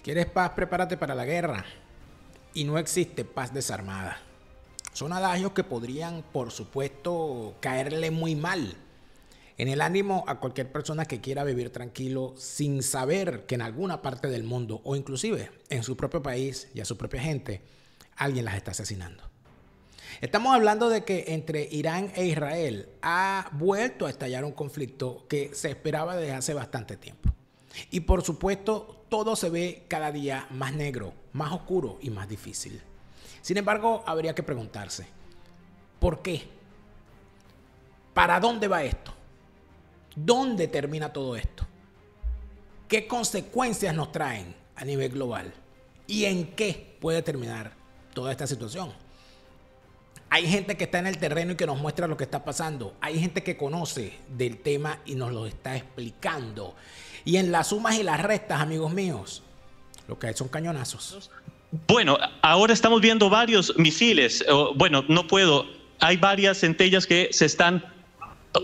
¿Quieres paz? Prepárate para la guerra. Y no existe paz desarmada. Son adagios que podrían, por supuesto, caerle muy mal en el ánimo a cualquier persona que quiera vivir tranquilo sin saber que en alguna parte del mundo o inclusive en su propio país y a su propia gente alguien las está asesinando. Estamos hablando de que entre Irán e Israel ha vuelto a estallar un conflicto que se esperaba desde hace bastante tiempo. Y por supuesto, todo se ve cada día más negro, más oscuro y más difícil. Sin embargo, habría que preguntarse, ¿por qué? ¿Para dónde va esto? ¿Dónde termina todo esto? ¿Qué consecuencias nos traen a nivel global? ¿Y en qué puede terminar toda esta situación? Hay gente que está en el terreno y que nos muestra lo que está pasando. Hay gente que conoce del tema y nos lo está explicando. Y en las sumas y las restas, amigos míos, lo que hay son cañonazos. Bueno, ahora estamos viendo varios misiles. Bueno, no puedo. Hay varias centellas que se están...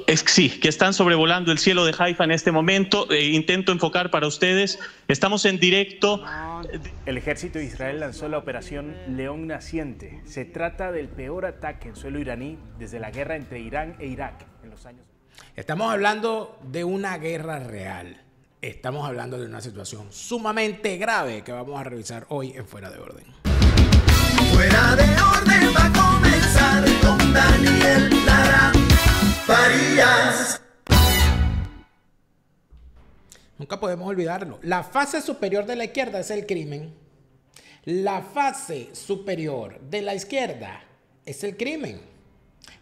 que están sobrevolando el cielo de Haifa en este momento. Intento enfocar para ustedes. Estamos en directo. El ejército de Israel lanzó la operación León Naciente. Se trata del peor ataque en suelo iraní desde la guerra entre Irán e Irak en los años. Estamos hablando de una guerra real. Estamos hablando de una situación sumamente grave que vamos a revisar hoy en Fuera de Orden. Fuera de Orden va a comenzar con Daniel Lara Farías. Nunca podemos olvidarlo. La fase superior de la izquierda es el crimen. La fase superior de la izquierda es el crimen.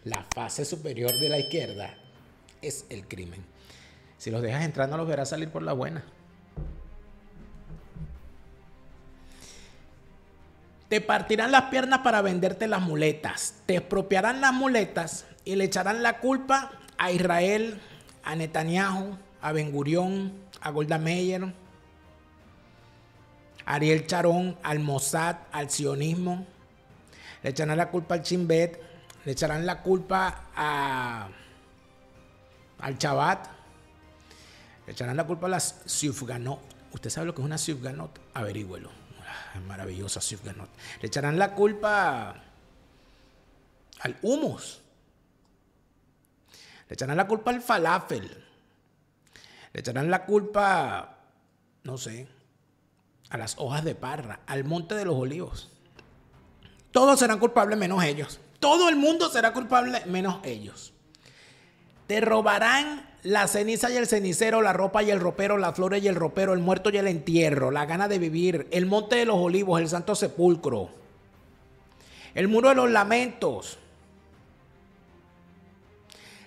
La fase superior de la izquierda es el crimen. Si los dejas entrar, no los verás salir por la buena. Te partirán las piernas para venderte las muletas. Te expropiarán las muletas y le echarán la culpa a Israel, a Netanyahu, a Ben Gurión, a Golda Meir, a Ariel Sharon, al Mossad, al sionismo. Le echarán la culpa al Shin Bet, le echarán la culpa al Shabbat, le echarán la culpa a las Sufganot. ¿Usted sabe lo que es una Sufganot? Averígüelo. Maravillosa Sufganot. Le echarán la culpa al hummus. Le echarán la culpa al falafel. Le echarán la culpa, no sé, a las hojas de parra, al monte de los olivos. Todos serán culpables menos ellos. Todo el mundo será culpable menos ellos. Te robarán la ceniza y el cenicero, la ropa y el ropero, las flores y el ropero, el muerto y el entierro, la gana de vivir, el monte de los olivos, el santo sepulcro, el muro de los lamentos.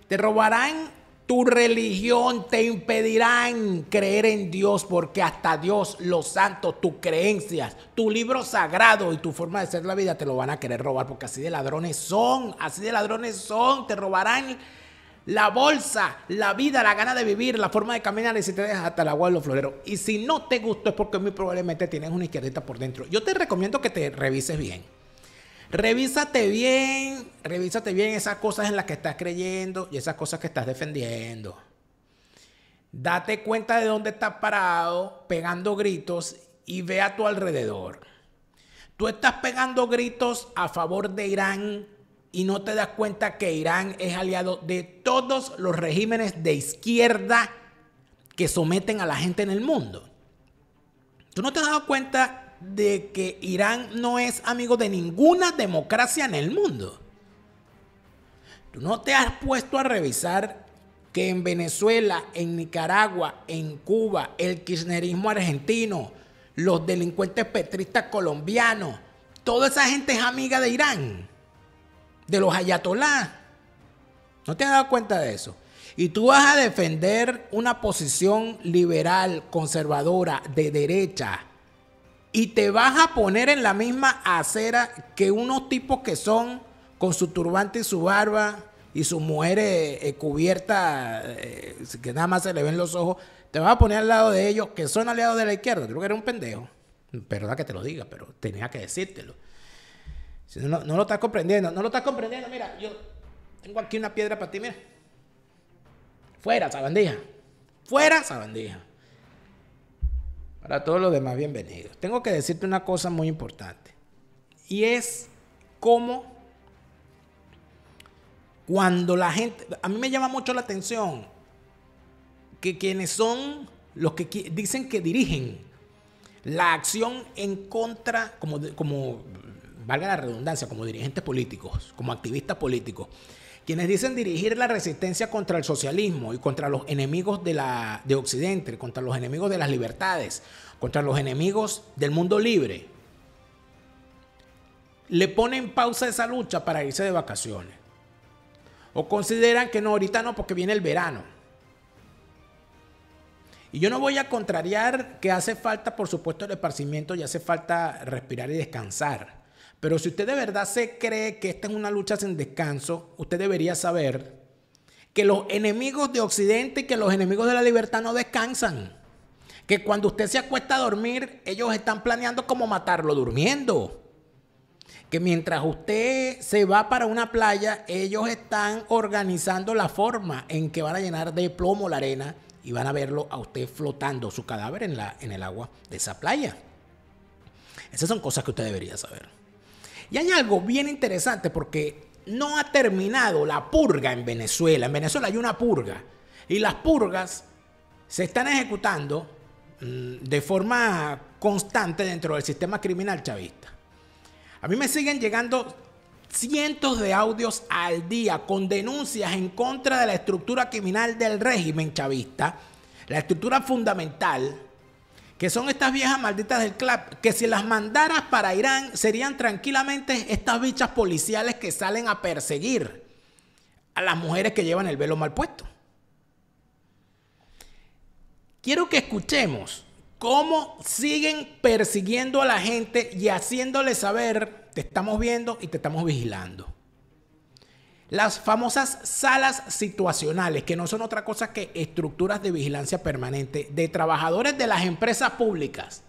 Te robarán tu religión, te impedirán creer en Dios, porque hasta Dios, los santos, tus creencias, tu libro sagrado y tu forma de ser la vida te lo van a querer robar, porque así de ladrones son, te robarán la bolsa, la vida, la gana de vivir, la forma de caminar y si te dejas hasta el agua de los floreros. Y si no te gustó es porque muy probablemente tienes una izquierdita por dentro. Yo te recomiendo que te revises bien. Revísate bien esas cosas en las que estás creyendo y esas cosas que estás defendiendo. Date cuenta de dónde estás parado, pegando gritos y ve a tu alrededor. Tú estás pegando gritos a favor de Irán y no te das cuenta que Irán es aliado de todos los regímenes de izquierda que someten a la gente en el mundo. ¿Tú no te has dado cuenta de que Irán no es amigo de ninguna democracia en el mundo? ¿Tú no te has puesto a revisar que en Venezuela, en Nicaragua, en Cuba, el kirchnerismo argentino, los delincuentes petristas colombianos, toda esa gente es amiga de Irán? De los ayatolás. ¿No te has dado cuenta de eso? Y tú vas a defender una posición liberal, conservadora, de derecha, y te vas a poner en la misma acera que unos tipos que son con su turbante y su barba y sus mujeres cubiertas, que nada más se le ven los ojos. Te vas a poner al lado de ellos que son aliados de la izquierda. Creo que eres un pendejo. Perdona que te lo diga, pero tenía que decírtelo. Si no lo estás comprendiendo, mira, yo tengo aquí una piedra para ti, mira. Fuera, sabandija. Para todos los demás, bienvenidos. Tengo que decirte una cosa muy importante. Y es cómo cuando la gente... A mí me llama mucho la atención que quienes son los que dicen que dirigen la acción en contra, como valga la redundancia, como dirigentes políticos, como activistas políticos, quienes dicen dirigir la resistencia contra el socialismo y contra los enemigos de Occidente, contra los enemigos de las libertades, contra los enemigos del mundo libre, le ponen pausa a esa lucha para irse de vacaciones. O consideran que no, ahorita no, porque viene el verano. Y yo no voy a contrariar que hace falta, por supuesto, el esparcimiento y hace falta respirar y descansar. Pero si usted de verdad se cree que esta es una lucha sin descanso, usted debería saber que los enemigos de Occidente y que los enemigos de la libertad no descansan. Que cuando usted se acuesta a dormir, ellos están planeando cómo matarlo durmiendo. Que mientras usted se va para una playa, ellos están organizando la forma en que van a llenar de plomo la arena y van a verlo a usted flotando su cadáver en el agua de esa playa. Esas son cosas que usted debería saber. Y hay algo bien interesante porque no ha terminado la purga en Venezuela. En Venezuela hay una purga y las purgas se están ejecutando de forma constante dentro del sistema criminal chavista. A mí me siguen llegando cientos de audios al día con denuncias en contra de la estructura criminal del régimen chavista, la estructura fundamental, que son estas viejas malditas del CLAP, que si las mandaras para Irán serían tranquilamente estas bichas policiales que salen a perseguir a las mujeres que llevan el velo mal puesto. Quiero que escuchemos cómo siguen persiguiendo a la gente y haciéndole saber, te estamos viendo y te estamos vigilando. Las famosas salas situacionales, que no son otra cosa que estructuras de vigilancia permanente de trabajadores de las empresas públicas.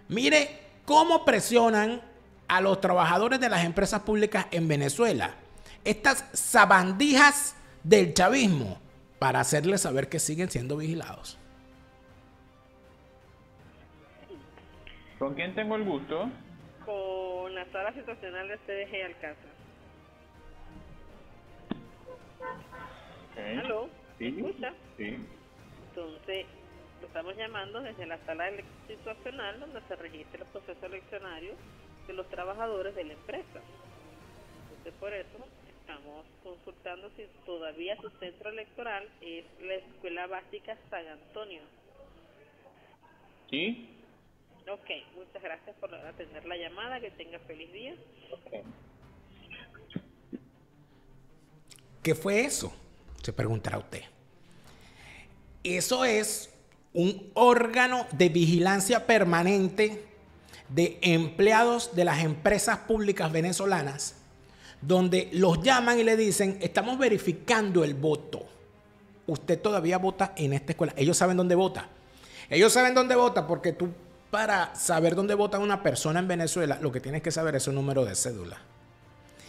Mire cómo presionan a los trabajadores de las empresas públicas en Venezuela. Estas sabandijas del chavismo para hacerles saber que siguen siendo vigilados. ¿Con quién tengo el gusto? Con la sala situacional de CDG Alcázar. Okay. ¿Aló? ¿Me Sí, escucha? sí. Entonces, lo estamos llamando desde la sala situacional donde se registra el proceso eleccionario de los trabajadores de la empresa. Entonces, por eso estamos consultando si todavía su centro electoral es la Escuela Básica San Antonio. ¿Sí? Ok, muchas gracias por atender la llamada, que tenga feliz día. Okay. ¿Qué fue eso? Se preguntará usted. Eso es un órgano de vigilancia permanente de empleados de las empresas públicas venezolanas, donde los llaman y le dicen, estamos verificando el voto. Usted todavía vota en esta escuela. Ellos saben dónde vota. Ellos saben dónde vota porque tú, para saber dónde vota una persona en Venezuela, lo que tienes que saber es su número de cédula.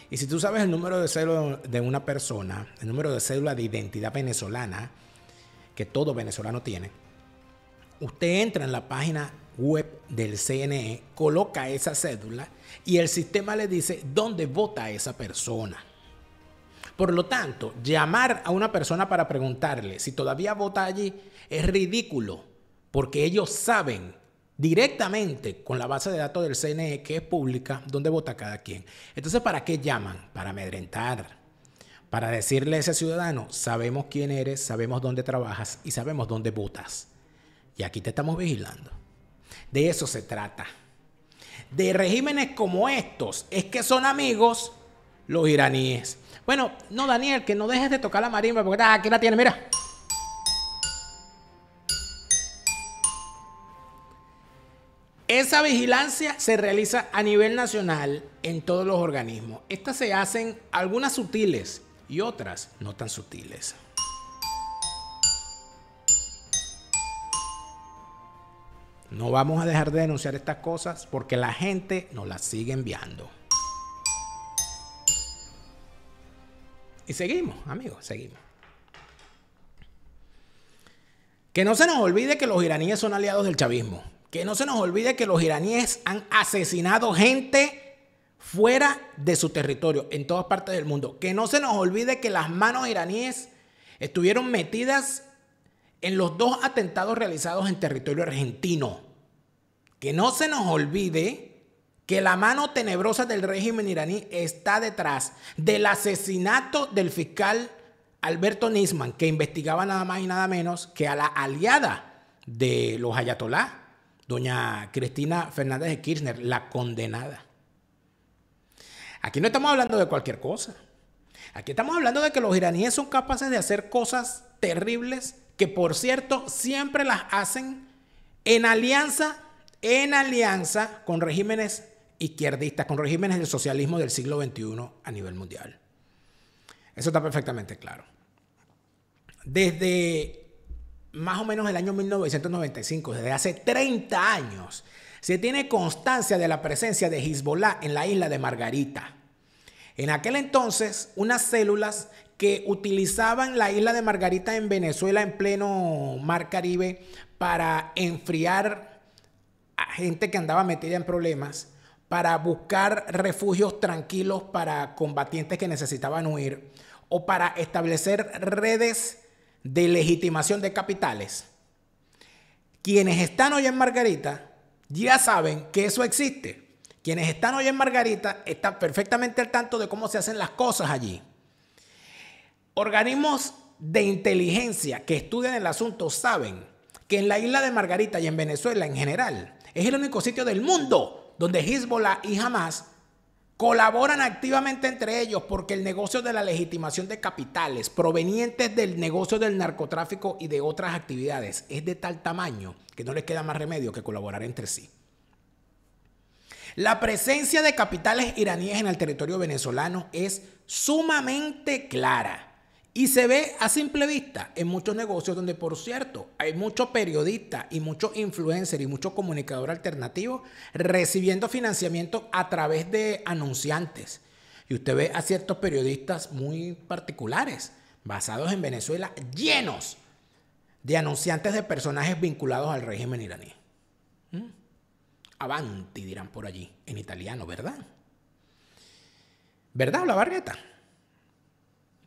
Y si tú sabes el número de cédula de una persona, el número de cédula de identidad venezolana, que todo venezolano tiene, usted entra en la página web del CNE, coloca esa cédula y el sistema le dice dónde vota esa persona. Por lo tanto, llamar a una persona para preguntarle si todavía vota allí es ridículo, porque ellos saben directamente con la base de datos del CNE, que es pública, dónde vota cada quien. Entonces, ¿para qué llaman? Para amedrentar, para decirle a ese ciudadano, sabemos quién eres, sabemos dónde trabajas y sabemos dónde votas. Y aquí te estamos vigilando. De eso se trata. De regímenes como estos, es que son amigos los iraníes. Bueno, no, Daniel, que no dejes de tocar la marimba, porque aquí la tienes, mira. Esa vigilancia se realiza a nivel nacional en todos los organismos. Estas se hacen algunas sutiles y otras no tan sutiles. No vamos a dejar de denunciar estas cosas porque la gente nos las sigue enviando. Y seguimos, amigos, seguimos. Que no se nos olvide que los iraníes son aliados del chavismo. Que no se nos olvide que los iraníes han asesinado gente fuera de su territorio, en todas partes del mundo. Que no se nos olvide que las manos iraníes estuvieron metidas en los 2 atentados realizados en territorio argentino. Que no se nos olvide que la mano tenebrosa del régimen iraní está detrás del asesinato del fiscal Alberto Nisman, que investigaba nada más y nada menos que a la aliada de los ayatolás, doña Cristina Fernández de Kirchner, la condenada. Aquí no estamos hablando de cualquier cosa. Aquí estamos hablando de que los iraníes son capaces de hacer cosas terribles que, por cierto, siempre las hacen en alianza con regímenes izquierdistas, con regímenes del socialismo del siglo XXI a nivel mundial. Eso está perfectamente claro. Desde más o menos el año 1995, desde hace 30 años, se tiene constancia de la presencia de Hezbollah en la isla de Margarita. En aquel entonces, unas células que utilizaban la isla de Margarita en Venezuela en pleno Mar Caribe para enfriar a gente que andaba metida en problemas, para buscar refugios tranquilos para combatientes que necesitaban huir o para establecer redes de legitimación de capitales. Quienes están hoy en Margarita ya saben que eso existe. Quienes están hoy en Margarita están perfectamente al tanto de cómo se hacen las cosas allí. Organismos de inteligencia que estudian el asunto saben que en la isla de Margarita y en Venezuela en general es el único sitio del mundo donde Hezbollah y Hamas colaboran activamente entre ellos, porque el negocio de la legitimación de capitales provenientes del negocio del narcotráfico y de otras actividades es de tal tamaño que no les queda más remedio que colaborar entre sí. La presencia de capitales iraníes en el territorio venezolano es sumamente clara y se ve a simple vista en muchos negocios donde, por cierto, hay muchos periodistas y muchos influencers y muchos comunicadores alternativos recibiendo financiamiento a través de anunciantes. Y usted ve a ciertos periodistas muy particulares, basados en Venezuela, llenos de anunciantes de personajes vinculados al régimen iraní. Avanti, dirán por allí, en italiano, ¿verdad? ¿Verdad, Olavarrieta?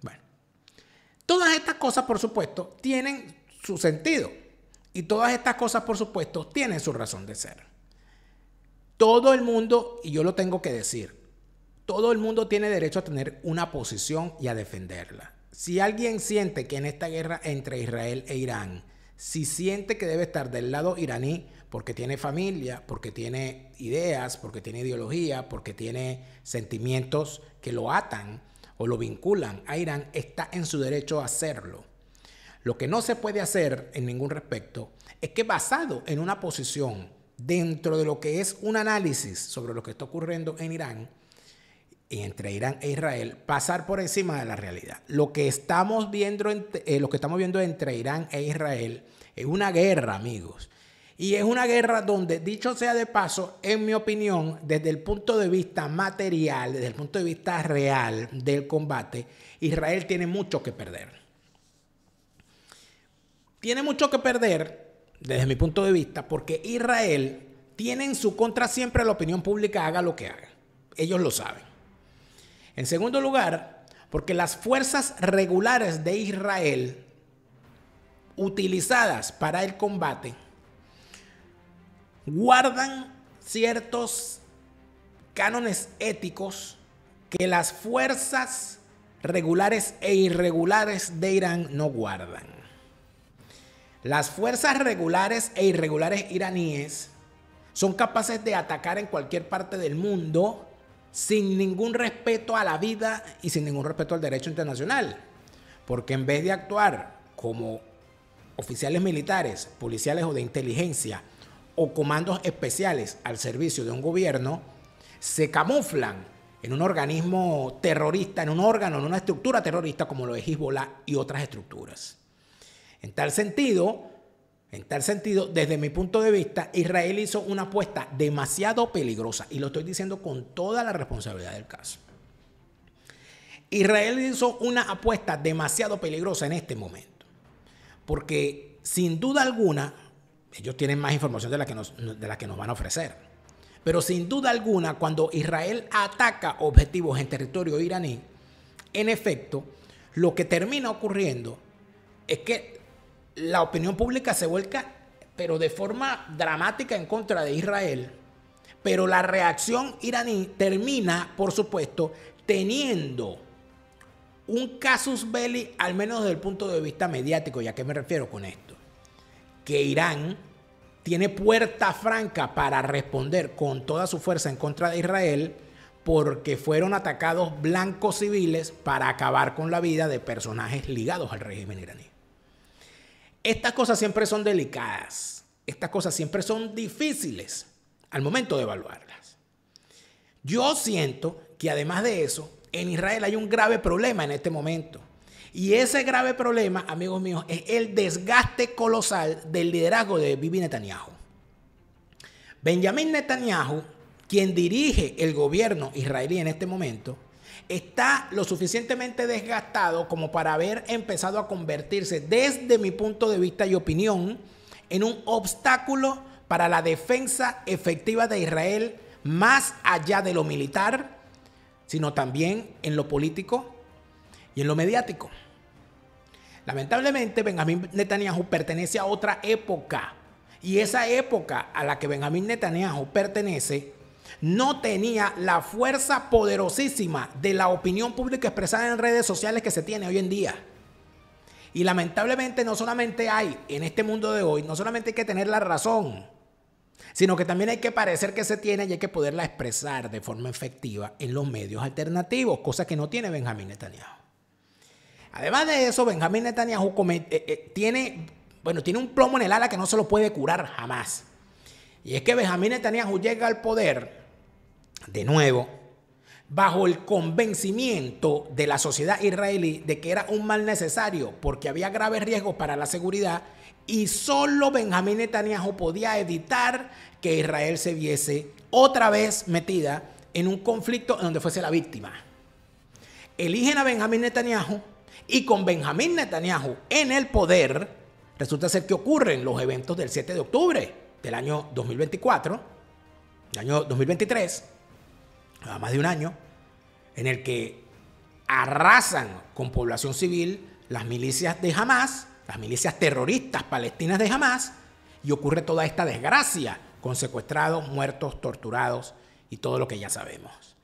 Bueno, todas estas cosas, por supuesto, tienen su sentido. Y todas estas cosas, por supuesto, tienen su razón de ser. Todo el mundo, y yo lo tengo que decir, todo el mundo tiene derecho a tener una posición y a defenderla. Si alguien siente que en esta guerra entre Israel e Irán, si siente que debe estar del lado iraní, porque tiene familia, porque tiene ideas, porque tiene ideología, porque tiene sentimientos que lo atan o lo vinculan a Irán, está en su derecho a hacerlo. Lo que no se puede hacer en ningún respecto es que, basado en una posición dentro de lo que es un análisis sobre lo que está ocurriendo en Irán, entre Irán e Israel, pasar por encima de la realidad. Lo que estamos viendo entre Irán e Israel es una guerra, amigos. Y es una guerra donde, dicho sea de paso, en mi opinión, desde el punto de vista material, desde el punto de vista real del combate, Israel tiene mucho que perder. Tiene mucho que perder, desde mi punto de vista, porque Israel tiene en su contra siempre la opinión pública, haga lo que haga. Ellos lo saben. En segundo lugar, porque las fuerzas regulares de Israel, utilizadas para el combate, guardan ciertos cánones éticos que las fuerzas regulares e irregulares de Irán no guardan. Las fuerzas regulares e irregulares iraníes son capaces de atacar en cualquier parte del mundo sin ningún respeto a la vida y sin ningún respeto al derecho internacional. Porque en vez de actuar como oficiales militares, policiales o de inteligencia, o comandos especiales al servicio de un gobierno, se camuflan en un organismo terrorista, en un órgano, en una estructura terrorista como lo es Hezbollah y otras estructuras. En tal sentido, desde mi punto de vista, Israel hizo una apuesta demasiado peligrosa, y lo estoy diciendo con toda la responsabilidad del caso. Israel hizo una apuesta demasiado peligrosa en este momento, porque sin duda alguna Ellos tienen más información de la que nos van a ofrecer. Pero sin duda alguna, cuando Israel ataca objetivos en territorio iraní, en efecto, lo que termina ocurriendo es que la opinión pública se vuelca, pero de forma dramática, en contra de Israel. Pero la reacción iraní termina, por supuesto, teniendo un casus belli, al menos desde el punto de vista mediático. ¿Y a qué me refiero con esto? Que Irán tiene puerta franca para responder con toda su fuerza en contra de Israel, porque fueron atacados blancos civiles para acabar con la vida de personajes ligados al régimen iraní. Estas cosas siempre son delicadas, estas cosas siempre son difíciles al momento de evaluarlas. Yo siento que además de eso, en Israel hay un grave problema en este momento. Y ese grave problema, amigos míos, es el desgaste colosal del liderazgo de Bibi Netanyahu. Benjamin Netanyahu, quien dirige el gobierno israelí en este momento, está lo suficientemente desgastado como para haber empezado a convertirse, desde mi punto de vista y opinión, en un obstáculo para la defensa efectiva de Israel, más allá de lo militar, sino también en lo político y en lo mediático. Lamentablemente, Benjamin Netanyahu pertenece a otra época, y esa época a la que Benjamin Netanyahu pertenece no tenía la fuerza poderosísima de la opinión pública expresada en redes sociales que se tiene hoy en día. Y lamentablemente no solamente hay, en este mundo de hoy, no solamente hay que tener la razón, sino que también hay que parecer que se tiene y hay que poderla expresar de forma efectiva en los medios alternativos, cosa que no tiene Benjamin Netanyahu. Además de eso, Benjamin Netanyahu tiene un plomo en el ala que no se lo puede curar jamás. Y es que Benjamin Netanyahu llega al poder, de nuevo, bajo el convencimiento de la sociedad israelí de que era un mal necesario porque había graves riesgos para la seguridad, y solo Benjamin Netanyahu podía evitar que Israel se viese otra vez metida en un conflicto en donde fuese la víctima. Eligen a Benjamin Netanyahu, y con Benjamin Netanyahu en el poder, resulta ser que ocurren los eventos del 7 de octubre del año 2024, del año 2023, más de un año, en el que arrasan con población civil las milicias de Hamas, las milicias terroristas palestinas de Hamas, y ocurre toda esta desgracia con secuestrados, muertos, torturados y todo lo que ya sabemos.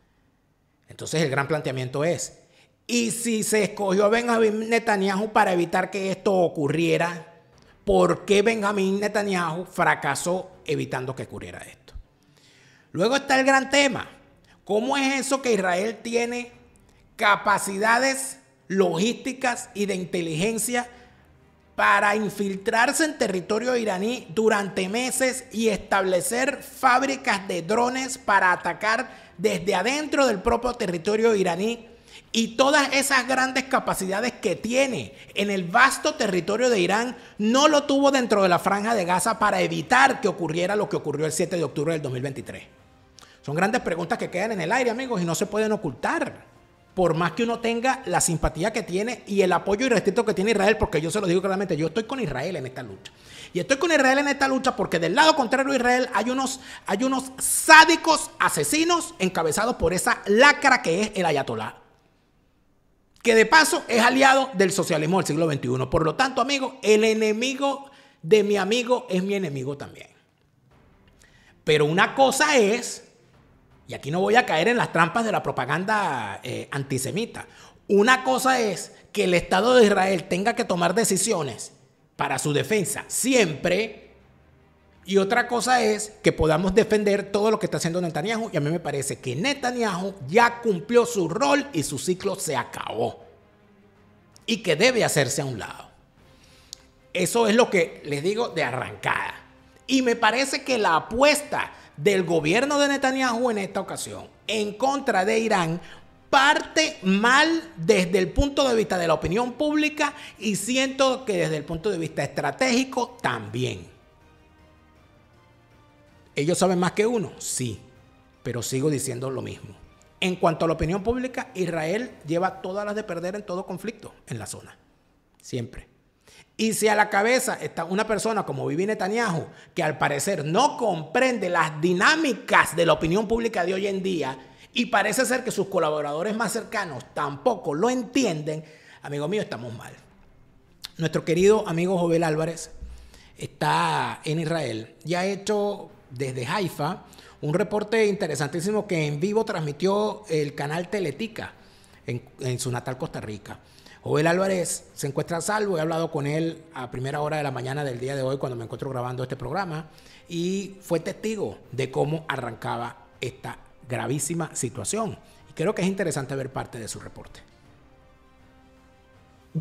Entonces el gran planteamiento es, ¿y si se escogió a Benjamin Netanyahu para evitar que esto ocurriera? ¿Por qué Benjamin Netanyahu fracasó evitando que ocurriera esto? Luego está el gran tema. ¿Cómo es eso que Israel tiene capacidades logísticas y de inteligencia para infiltrarse en territorio iraní durante meses y establecer fábricas de drones para atacar desde adentro del propio territorio iraní? Y todas esas grandes capacidades que tiene en el vasto territorio de Irán no lo tuvo dentro de la Franja de Gaza para evitar que ocurriera lo que ocurrió el 7 de octubre del 2023. Son grandes preguntas que quedan en el aire, amigos, y no se pueden ocultar. Por más que uno tenga la simpatía que tiene y el apoyo irrestricto que tiene Israel, porque yo se lo digo claramente, yo estoy con Israel en esta lucha. Y estoy con Israel en esta lucha porque del lado contrario de Israel hay unos sádicos asesinos encabezados por esa lacra que es el ayatolá, que de paso es aliado del socialismo del siglo XXI. Por lo tanto, amigo, el enemigo de mi amigo es mi enemigo también. Pero una cosa es, y aquí no voy a caer en las trampas de la propaganda antisemita, una cosa es que el Estado de Israel tenga que tomar decisiones para su defensa siempre, y otra cosa es que podamos defender todo lo que está haciendo Netanyahu, y a mí me parece que Netanyahu ya cumplió su rol y su ciclo se acabó, y que debe hacerse a un lado. Eso es lo que les digo de arrancada. Y me parece que la apuesta del gobierno de Netanyahu en esta ocasión en contra de Irán parte mal desde el punto de vista de la opinión pública, y siento que desde el punto de vista estratégico también. ¿Ellos saben más que uno? Sí, pero sigo diciendo lo mismo. En cuanto a la opinión pública, Israel lleva todas las de perder en todo conflicto en la zona. Siempre. Y si a la cabeza está una persona como Bibi Netanyahu, que al parecer no comprende las dinámicas de la opinión pública de hoy en día, y parece ser que sus colaboradores más cercanos tampoco lo entienden, amigo mío, estamos mal. Nuestro querido amigo Jovel Álvarez está en Israel y ha hecho desde Haifa un reporte interesantísimo que en vivo transmitió el canal Teletica en su natal Costa Rica. Jovel Álvarez se encuentra a salvo, he hablado con él a primera hora de la mañana del día de hoy cuando me encuentro grabando este programa y fue testigo de cómo arrancaba esta gravísima situación. Y creo que es interesante ver parte de su reporte.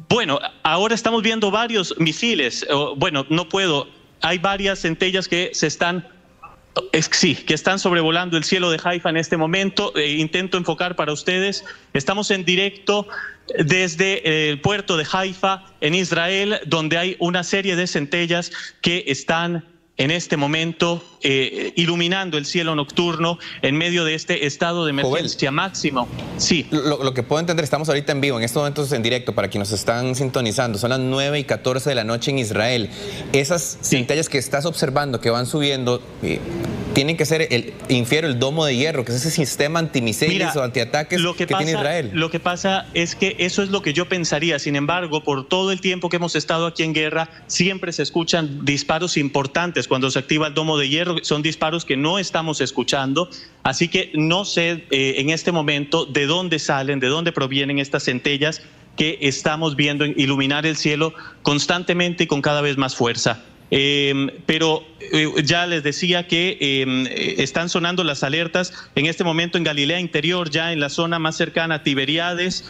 Bueno, ahora estamos viendo varios misiles. Bueno, no puedo. Hay varias centellas que se están... que están sobrevolando el cielo de Haifa en este momento. Intento enfocar para ustedes. Estamos en directo desde el puerto de Haifa, en Israel, donde hay una serie de centellas que están en este momento iluminando el cielo nocturno en medio de este estado de emergencia máximo. Sí. Lo que puedo entender, estamos ahorita en vivo, en estos momentos en directo, para quienes nos están sintonizando, son las 9:14 de la noche en Israel. Esas centellas que estás observando, que van subiendo, tienen que ser, infiero, el domo de hierro, que es ese sistema antimisiles o antiataques que tiene Israel. Lo que pasa es que eso es lo que yo pensaría. Sin embargo, por todo el tiempo que hemos estado aquí en guerra, siempre se escuchan disparos importantes cuando se activa el domo de hierro. Son disparos que no estamos escuchando. Así que no sé en este momento de dónde salen, de dónde provienen estas centellas que estamos viendo iluminar el cielo constantemente y con cada vez más fuerza. Pero ya les decía que están sonando las alertas en este momento en Galilea Interior, ya en la zona más cercana a Tiberíades.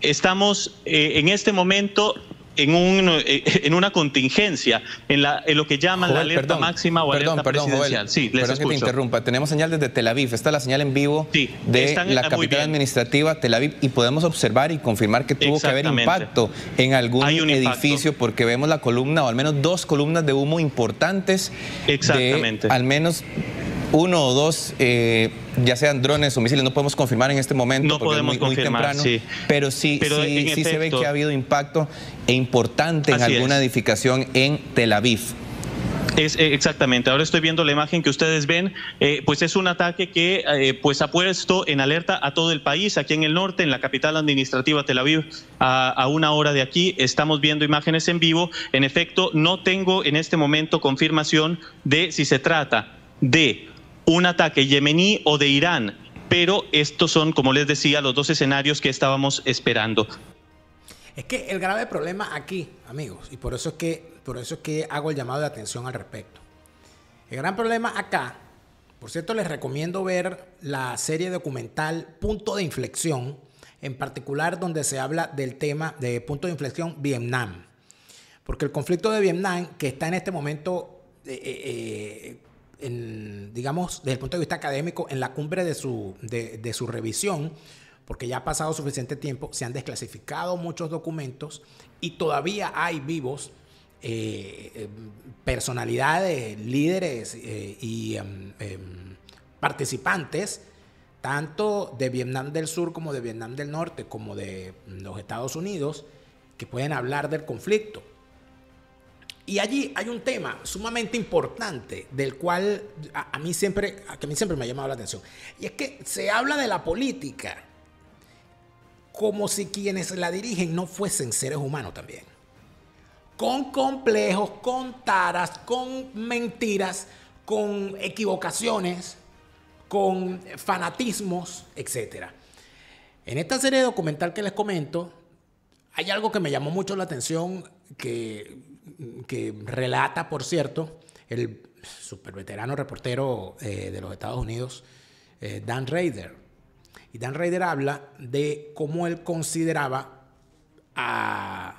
Estamos en este momento en una contingencia, en lo que llaman la alerta máxima o alerta presidencial. Jovel, sí, les escucho. Que te interrumpa. Tenemos señal desde Tel Aviv. Esta es la señal en vivo de la capital administrativa, Tel Aviv, y podemos observar y confirmar que tuvo que haber impacto en algún edificio, porque vemos la columna, o al menos dos columnas de humo importantes. Exactamente. De al menos uno o dos, ya sean drones o misiles, no podemos confirmar en este momento, no porque podemos es muy temprano, pero sí se ve que ha habido impacto importante en alguna edificación en Tel Aviv. Exactamente, ahora estoy viendo la imagen que ustedes ven, pues es un ataque que pues ha puesto en alerta a todo el país. Aquí en el norte, en la capital administrativa Tel Aviv, a una hora de aquí, estamos viendo imágenes en vivo. En efecto, no tengo en este momento confirmación de si se trata de un ataque yemení o de Irán, pero estos son, como les decía, los dos escenarios que estábamos esperando. Es que el grave problema aquí, amigos, y por eso es que hago el llamado de atención al respecto. El gran problema acá, por cierto, les recomiendo ver la serie documental Punto de Inflexión, en particular donde se habla del tema de punto de inflexión Vietnam. Porque el conflicto de Vietnam, que está en este momento, digamos, desde el punto de vista académico, en la cumbre de su revisión, porque ya ha pasado suficiente tiempo, se han desclasificado muchos documentos y todavía hay vivos personalidades, líderes y participantes, tanto de Vietnam del Sur como de Vietnam del Norte, como de los Estados Unidos, que pueden hablar del conflicto. Y allí hay un tema sumamente importante del cual a mí siempre me ha llamado la atención. Y es que se habla de la política como si quienes la dirigen no fuesen seres humanos también. Con complejos, con taras, con mentiras, con equivocaciones, con fanatismos, etc. En esta serie documental que les comento, hay algo que me llamó mucho la atención que relata, por cierto, el superveterano reportero de los Estados Unidos, Dan Rader. Y Dan Rader habla de cómo él consideraba al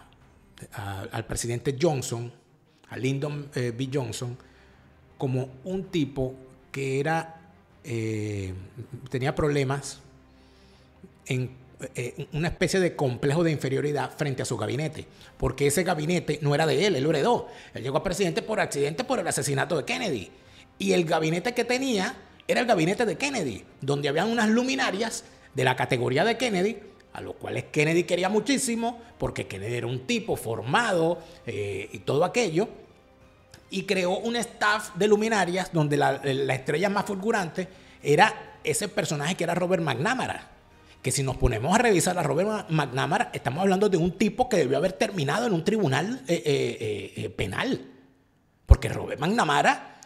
presidente Johnson, a Lyndon B. Johnson, como un tipo que tenía problemas en una especie de complejo de inferioridad frente a su gabinete, porque ese gabinete no era de él, él lo heredó. Él llegó a presidente por accidente por el asesinato de Kennedy, y el gabinete que tenía era el gabinete de Kennedy, donde habían unas luminarias de la categoría de Kennedy, a los cuales Kennedy quería muchísimo, porque Kennedy era un tipo formado y todo aquello, y creó un staff de luminarias donde la estrella más fulgurante era ese personaje que era Robert McNamara. Que si nos ponemos a revisar a Robert McNamara, estamos hablando de un tipo que debió haber terminado en un tribunal penal. Porque Robert McNamara,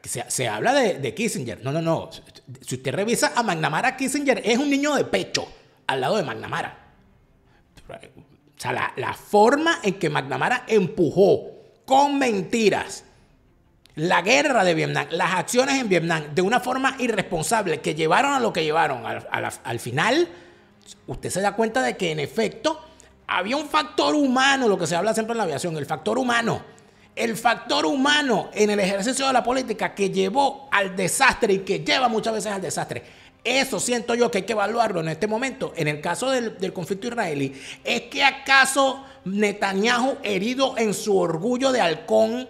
se habla de Kissinger. No. Si usted revisa a McNamara, Kissinger es un niño de pecho al lado de McNamara. O sea, la forma en que McNamara empujó con mentiras la guerra de Vietnam, las acciones en Vietnam, de una forma irresponsable que llevaron a lo que llevaron al final, usted se da cuenta de que en efecto había un factor humano, lo que se habla siempre en la aviación, el factor humano en el ejercicio de la política que llevó al desastre y que lleva muchas veces al desastre. Eso siento yo que hay que evaluarlo en este momento. En el caso del conflicto israelí, ¿es que acaso Netanyahu, herido en su orgullo de halcón,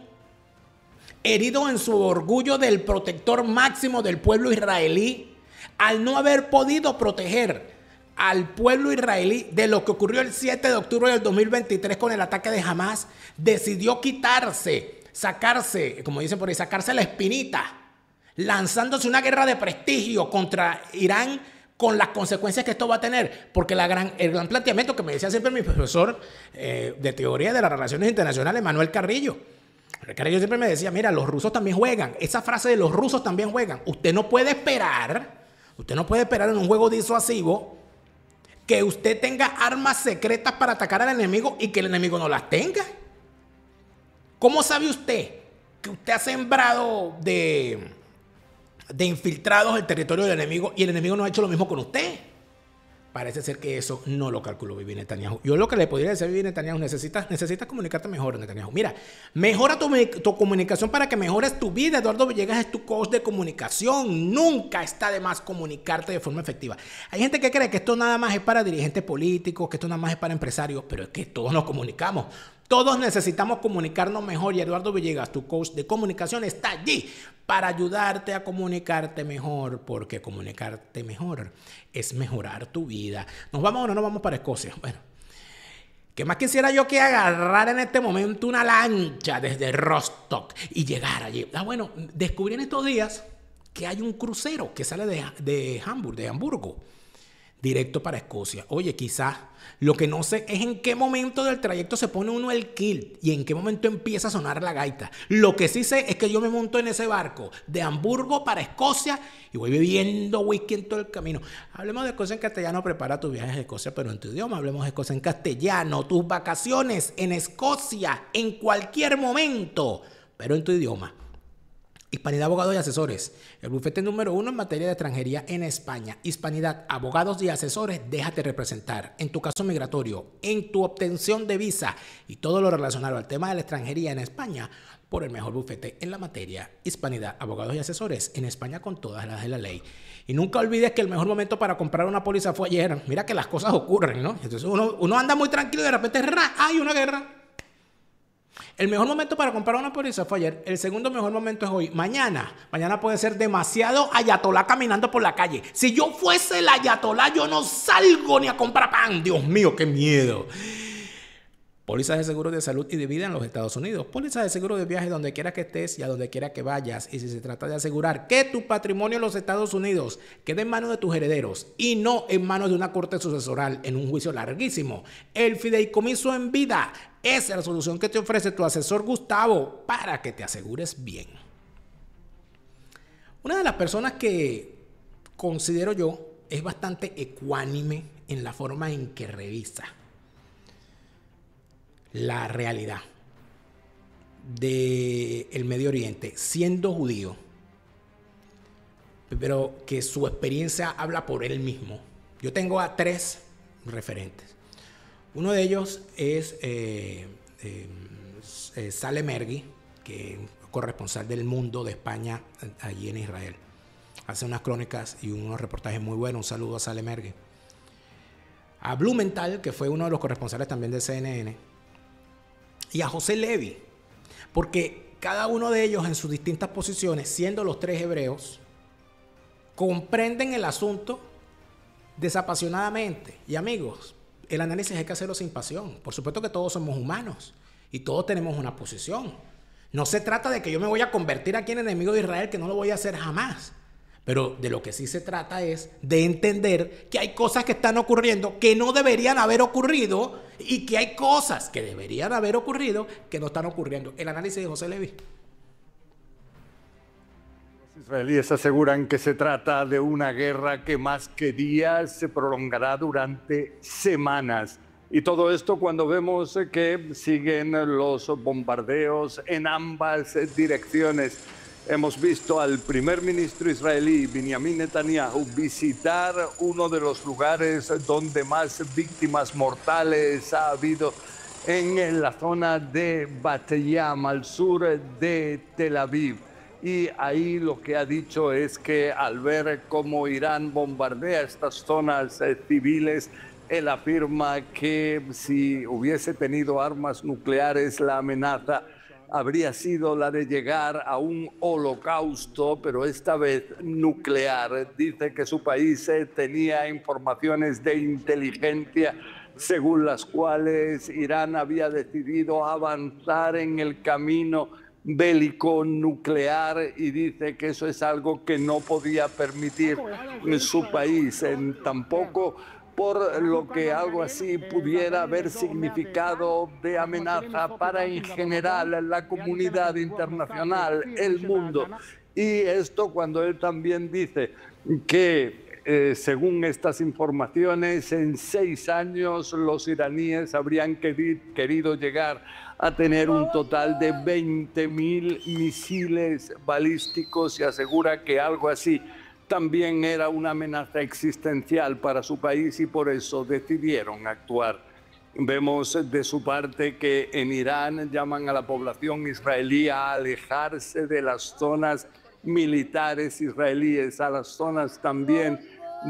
herido en su orgullo del protector máximo del pueblo israelí, al no haber podido proteger al pueblo israelí de lo que ocurrió el 7 de octubre del 2023 con el ataque de Hamas, decidió sacarse, como dicen por ahí, sacarse la espinita, lanzándose una guerra de prestigio contra Irán con las consecuencias que esto va a tener? Porque el gran planteamiento que me decía siempre mi profesor de teoría de las relaciones internacionales, Manuel Carrillo siempre me decía, mira, los rusos también juegan. Esa frase de los rusos también juegan. Usted no puede esperar en un juego disuasivo que usted tenga armas secretas para atacar al enemigo y que el enemigo no las tenga. ¿Cómo sabe usted que usted ha sembrado de infiltrados el territorio del enemigo y el enemigo no ha hecho lo mismo con usted? Parece ser que eso no lo calculó Bibi Netanyahu. Yo lo que le podría decir a Bibi Netanyahu, necesitas comunicarte mejor, Netanyahu. Mira, mejora tu comunicación para que mejores tu vida. Eduardo Villegas es tu coach de comunicación. Nunca está de más comunicarte de forma efectiva. Hay gente que cree que esto nada más es para dirigentes políticos, que esto nada más es para empresarios, pero es que todos nos comunicamos. Todos necesitamos comunicarnos mejor y Eduardo Villegas, tu coach de comunicación, está allí para ayudarte a comunicarte mejor, porque comunicarte mejor es mejorar tu vida. ¿Nos vamos o no nos vamos para Escocia? Bueno, ¿qué más quisiera yo que agarrar en este momento una lancha desde Rostock y llegar allí? Bueno, descubrí en estos días que hay un crucero que sale de Hamburgo, directo para Escocia. Oye, quizás lo que no sé es en qué momento del trayecto se pone uno el kilt y en qué momento empieza a sonar la gaita. Lo que sí sé es que yo me monto en ese barco de Hamburgo para Escocia y voy bebiendo whisky en todo el camino. Hablemos de Escocia en castellano, prepara tus viajes a Escocia, pero en tu idioma. Hablemos de Escocia en castellano, tus vacaciones en Escocia en cualquier momento, pero en tu idioma. Hispanidad, abogados y asesores. El bufete número 1 en materia de extranjería en España. Hispanidad, abogados y asesores, déjate representar en tu caso migratorio, en tu obtención de visa y todo lo relacionado al tema de la extranjería en España por el mejor bufete en la materia. Hispanidad, abogados y asesores en España con todas las de la ley. Y nunca olvides que el mejor momento para comprar una póliza fue ayer. Mira que las cosas ocurren, ¿no? Entonces uno anda muy tranquilo y de repente hay una guerra. El mejor momento para comprar una póliza fue ayer. El segundo mejor momento es hoy. Mañana puede ser demasiado ayatolá caminando por la calle. Si yo fuese el ayatolá, yo no salgo ni a comprar pan. Dios mío, qué miedo. Pólizas de seguro de salud y de vida en los Estados Unidos. Pólizas de seguro de viaje donde quiera que estés y a donde quiera que vayas. Y si se trata de asegurar que tu patrimonio en los Estados Unidos quede en manos de tus herederos y no en manos de una corte sucesoral en un juicio larguísimo, el fideicomiso en vida es la solución que te ofrece tu asesor Gustavo para que te asegures bien. Una de las personas que considero yo es bastante ecuánime en la forma en que revisa la realidad del Medio Oriente, siendo judío, pero que su experiencia habla por él mismo. Yo tengo a 3 referentes. Uno de ellos es Sale Mergui, que es corresponsal del Mundo de España allí en Israel. Hace unas crónicas y unos reportajes muy buenos. Un saludo a Sale Mergui. A Blumenthal, que fue uno de los corresponsales también de CNN. Y a José Levi, porque cada uno de ellos en sus distintas posiciones, siendo los 3 hebreos, comprenden el asunto desapasionadamente. Y amigos, el análisis hay que hacerlo sin pasión. Por supuesto que todos somos humanos y todos tenemos una posición. No se trata de que yo me voy a convertir aquí en enemigo de Israel, que no lo voy a hacer jamás. Pero de lo que sí se trata es de entender que hay cosas que están ocurriendo que no deberían haber ocurrido y que hay cosas que deberían haber ocurrido que no están ocurriendo. El análisis de José Levi. Los israelíes aseguran que se trata de una guerra que más que días se prolongará durante semanas. Y todo esto cuando vemos que siguen los bombardeos en ambas direcciones. Hemos visto al primer ministro israelí, Benjamin Netanyahu, visitar uno de los lugares donde más víctimas mortales ha habido en la zona de Bat Yam, al sur de Tel Aviv. Y ahí lo que ha dicho es que al ver cómo Irán bombardea estas zonas civiles, él afirma que si hubiese tenido armas nucleares, la amenaza habría sido la de llegar a un holocausto, pero esta vez nuclear. Dice que su país tenía informaciones de inteligencia según las cuales Irán había decidido avanzar en el camino bélico nuclear y dice que eso es algo que no podía permitir su país. Tampoco por lo que algo así pudiera haber significado de amenaza para en general la comunidad internacional, el mundo. Y esto cuando él también dice que según estas informaciones, en 6 años los iraníes habrían querido llegar a tener un total de 20.000 misiles balísticos y asegura que algo así también era una amenaza existencial para su país y por eso decidieron actuar. Vemos de su parte que en Irán llaman a la población israelí a alejarse de las zonas militares israelíes, a las zonas también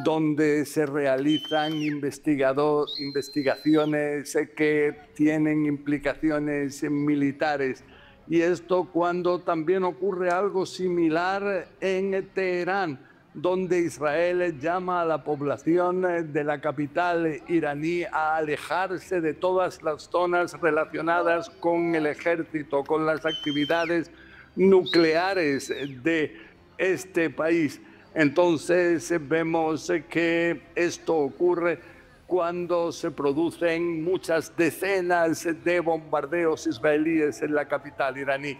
donde se realizan investigaciones que tienen implicaciones militares. Y esto cuando también ocurre algo similar en Teherán, donde Israel llama a la población de la capital iraní a alejarse de todas las zonas relacionadas con el ejército, con las actividades nucleares de este país. Entonces vemos que esto ocurre cuando se producen muchas decenas de bombardeos israelíes en la capital iraní,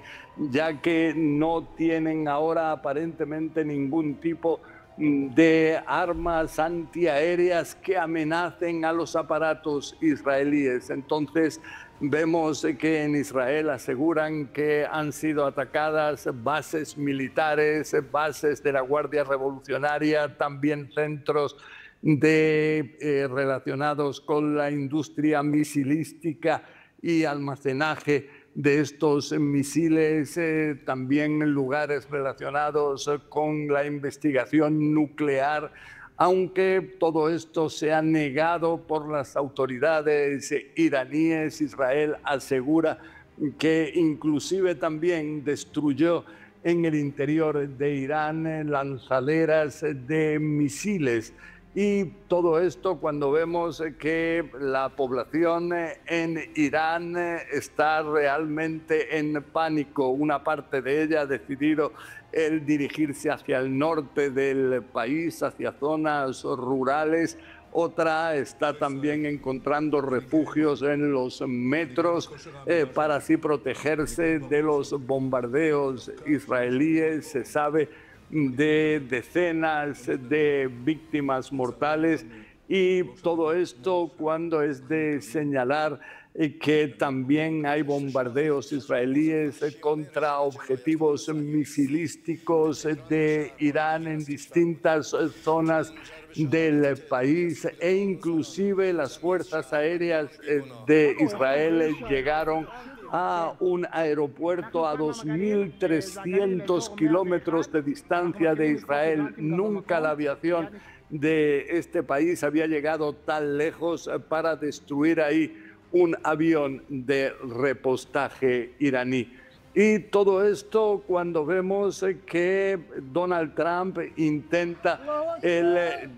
ya que no tienen ahora aparentemente ningún tipo de armas antiaéreas que amenacen a los aparatos israelíes. Entonces vemos que en Israel aseguran que han sido atacadas bases militares, bases de la Guardia Revolucionaria, también centros relacionados con la industria misilística y almacenaje de estos misiles, también en lugares relacionados con la investigación nuclear, aunque todo esto se ha negado por las autoridades iraníes. Israel asegura que inclusive también destruyó en el interior de Irán lanzaderas de misiles. Y todo esto cuando vemos que la población en Irán está realmente en pánico. Una parte de ella ha decidido el dirigirse hacia el norte del país, hacia zonas rurales. Otra está también encontrando refugios en los metros para así protegerse de los bombardeos israelíes. Se sabe de decenas de víctimas mortales y todo esto cuando es de señalar que también hay bombardeos israelíes contra objetivos misilísticos de Irán en distintas zonas del país e inclusive las fuerzas aéreas de Israel llegaron a un aeropuerto a 2.300 kilómetros de distancia de Israel. Nunca la aviación de este país había llegado tan lejos para destruir ahí un avión de repostaje iraní. Y todo esto cuando vemos que Donald Trump intenta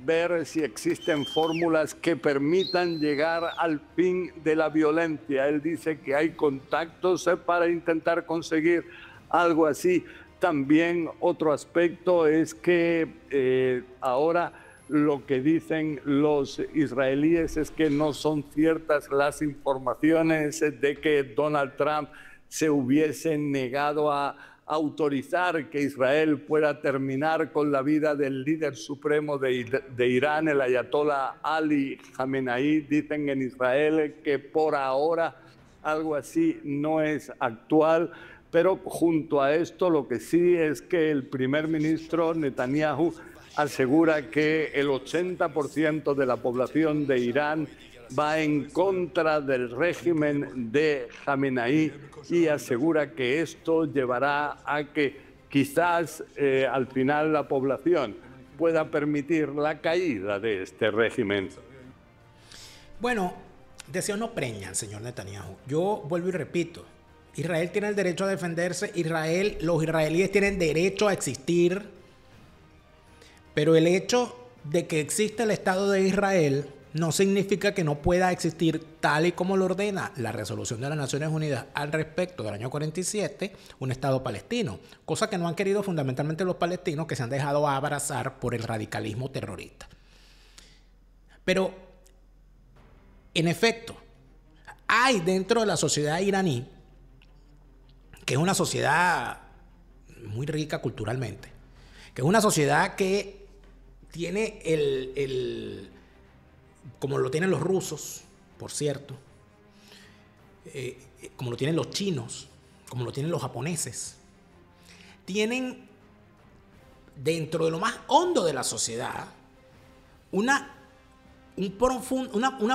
ver si existen fórmulas que permitan llegar al fin de la violencia. Él dice que hay contactos para intentar conseguir algo así. También otro aspecto es que ahora lo que dicen los israelíes es que no son ciertas las informaciones de que Donald Trump se hubiese negado a autorizar que Israel pueda terminar con la vida del líder supremo de Irán, el ayatollah Ali Khamenei. Dicen en Israel que por ahora algo así no es actual, pero junto a esto lo que sí es que el primer ministro Netanyahu asegura que el 80% de la población de Irán va en contra del régimen de Khamenei y asegura que esto llevará a que quizás al final la población pueda permitir la caída de este régimen. Bueno, deseos no preñan, señor Netanyahu. Yo vuelvo y repito, Israel tiene el derecho a defenderse, los israelíes tienen derecho a existir, pero el hecho de que exista el Estado de Israel no significa que no pueda existir, tal y como lo ordena la resolución de las Naciones Unidas al respecto del año 47, un Estado palestino, cosa que no han querido fundamentalmente los palestinos, que se han dejado abrazar por el radicalismo terrorista. Pero, en efecto, hay dentro de la sociedad iraní, que es una sociedad muy rica culturalmente, que es una sociedad que tiene como lo tienen los rusos, por cierto, como lo tienen los chinos, como lo tienen los japoneses, tienen dentro de lo más hondo de la sociedad una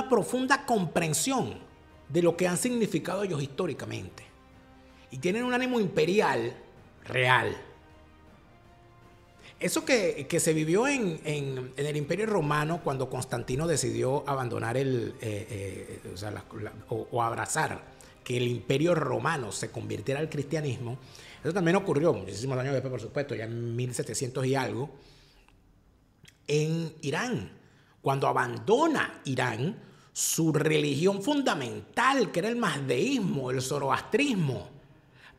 profunda comprensión de lo que han significado ellos históricamente. Y tienen un ánimo imperial real. Eso que se vivió en el Imperio Romano cuando Constantino decidió abandonar o abrazar que el Imperio Romano se convirtiera al cristianismo, eso también ocurrió muchísimos años después, por supuesto, ya en 1700 y algo, en Irán. Cuando abandona Irán su religión fundamental, que era el mazdeísmo, el zoroastrismo,